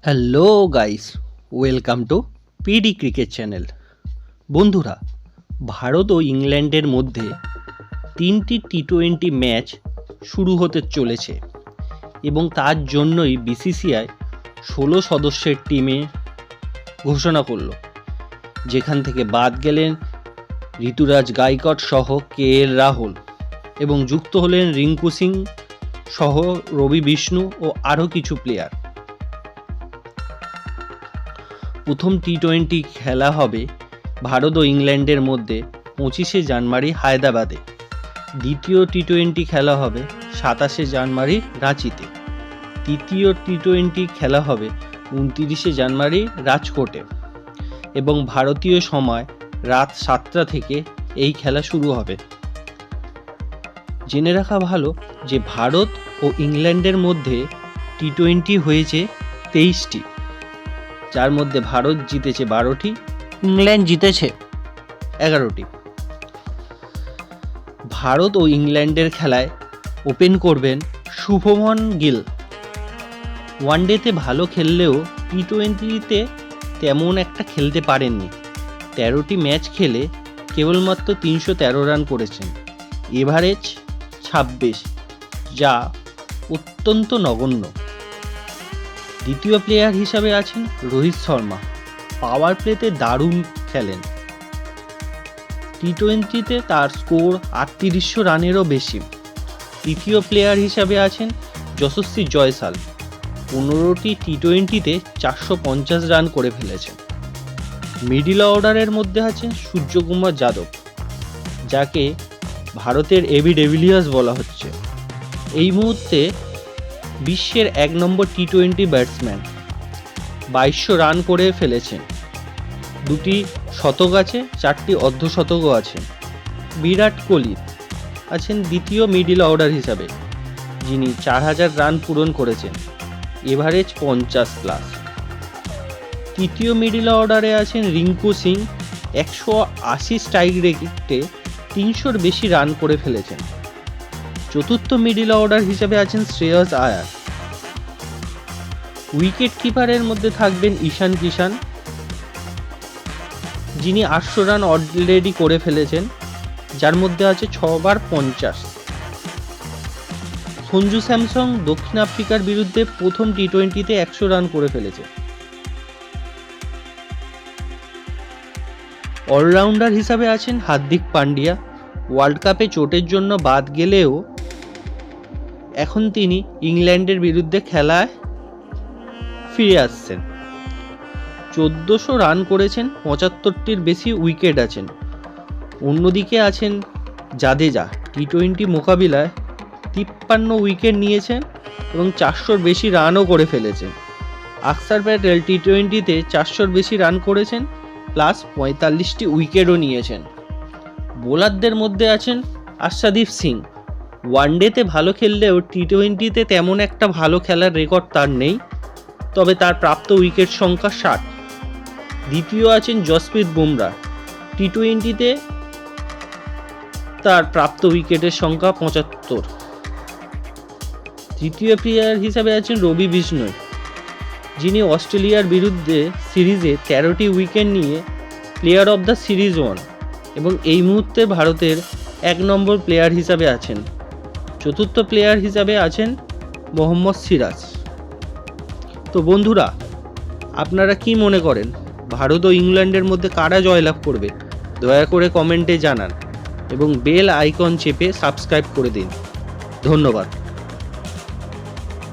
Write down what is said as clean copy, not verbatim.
Hello guys, welcome to PD cricket channel. বন্ধুরা, ভারত ও ইংল্যান্ডের মধ্যে 3টি টি-20 ম্যাচ শুরু হতে চলেছে এবং তার জন্যই বিসিসিআই 16 সদস্যের টিমে ঘোষণা করল, যেখান থেকে বাদ গেলেন ঋতুরাজ গাইকোয়াড় সহ কে.এল. রাহুল এবং যুক্ত হলেন রিঙ্কু সিং সহ রবি বিষ্ণু ও আরও কিছু প্লেয়ার। প্রথম টি-20 খেলা হবে ভারত ও ইংল্যান্ডের মধ্যে 25শে জানুয়ারি হায়দ্রাবাদে। দ্বিতীয় টি-20 খেলা হবে 27শে জানুয়ারি রাঁচিতে। তৃতীয় টি-20 খেলা হবে 29শে জানুয়ারি রাজকোটে এবং ভারতীয় সময় রাত 7টা থেকে এই খেলা শুরু হবে। জেনে রাখা ভালো যে ভারত ও ইংল্যান্ডের মধ্যে টি-20 হয়েছে 23টি, যার মধ্যে ভারত জিতেছে 12টি, ইংল্যান্ড জিতেছে 11টি। ভারত ও ইংল্যান্ডের খেলায় ওপেন করবেন শুভমন গিল। ওয়ানডেতে ভালো খেললেও টি-20তে তেমন একটা খেলতে পারেননি। 13টি ম্যাচ খেলে কেবলমাত্র 313 রান করেছেন, এভারেজ 26, যা অত্যন্ত নগণ্য। দ্বিতীয় প্লেয়ার হিসাবে আছেন রোহিত শর্মা। পাওয়ার প্লেতে দারুণ খেলেন। টি-20তে তার স্কোর 3800 রানেরও বেশি। তৃতীয় প্লেয়ার হিসাবে আছেন যশস্বী জয়সাল। 15টি টি-20তে 450 রান করে ফেলেছেন। মিডল অর্ডারের মধ্যে আছেন সূর্যকুমার যাদব, যাকে ভারতের এবি ডিভিলিয়ার্স বলা হচ্ছে। এই মুহূর্তে বিশ্বের 1 নম্বর টি-20 ব্যাটসম্যান। 2200 রান করে ফেলেছেন। 2টি শতক আছে, 4টি অর্ধশতকও আছে। বিরাট কোহলি আছেন দ্বিতীয় মিডল অর্ডার হিসাবে, যিনি 4000 রান পূরণ করেছেন, এভারেজ 50+। তৃতীয় মিডল অর্ডারে আছেন রিঙ্কু সিং। 180 স্ট্রাইক রেটে 300-র বেশি রান করে ফেলেছেন। চতুর্থ মিডল অর্ডার হিসেবে আছেন শ্রেয়স আয়ার। উইকেট কিপারের মধ্যে থাকবেন ঈশান কিষান, যিনি 800 রান অলরেডি করে ফেলেছেন, যার মধ্যে আছে 6বার 50। সঞ্জু স্যামসং দক্ষিণ আফ্রিকার বিরুদ্ধে প্রথম টি-20তে 100 রান করে ফেলেছে। অলরাউন্ডার হিসাবে আছেন হার্দিক পান্ডিয়া। ওয়ার্ল্ড কাপে চোটের জন্য বাদ গেলেও এখন তিনি ইংল্যান্ডের বিরুদ্ধে খেলায় ফিরে আসছেন। 1400 রান করেছেন, 75টির বেশি উইকেট আছেন। অন্যদিকে আছেন জাদেজা। টি-20 মোকাবিলায় 53 উইকেট নিয়েছেন এবং 400-র বেশি রানও করে ফেলেছেন। আকসার প্যাটেল টি-20তে 400-র বেশি রান করেছেন, প্লাস 45টি উইকেটও নিয়েছেন। বোলারদের মধ্যে আছেন আর্শদীপ সিং। ওয়ানডেতে ভালো খেললেও টি-20তে তেমন একটা ভালো খেলার রেকর্ড তার নেই, তবে তার প্রাপ্ত উইকেট সংখ্যা 60। দ্বিতীয় আছেন জসপ্রীত বুমরা। টি-20তে তার প্রাপ্ত উইকেটের সংখ্যা 75। তৃতীয় প্লেয়ার হিসাবে আছেন রবি বিষ্ণু, যিনি অস্ট্রেলিয়ার বিরুদ্ধে সিরিজে 13টি উইকেট নিয়ে player of the series one এবং এই মুহূর্তে ভারতের 1 নম্বর প্লেয়ার হিসাবে আছেন। চতুর্থ প্লেয়ার হিসাবে আছেন মোহাম্মদ সিরাজ। তো বন্ধুরা, আপনারা কি মনে করেন ভারত ও ইংল্যান্ডের মধ্যে কারা জয়লাভ করবে? দয়া করে কমেন্টে জানান এবং বেল আইকন চেপে সাবস্ক্রাইব করে দিন। ধন্যবাদ।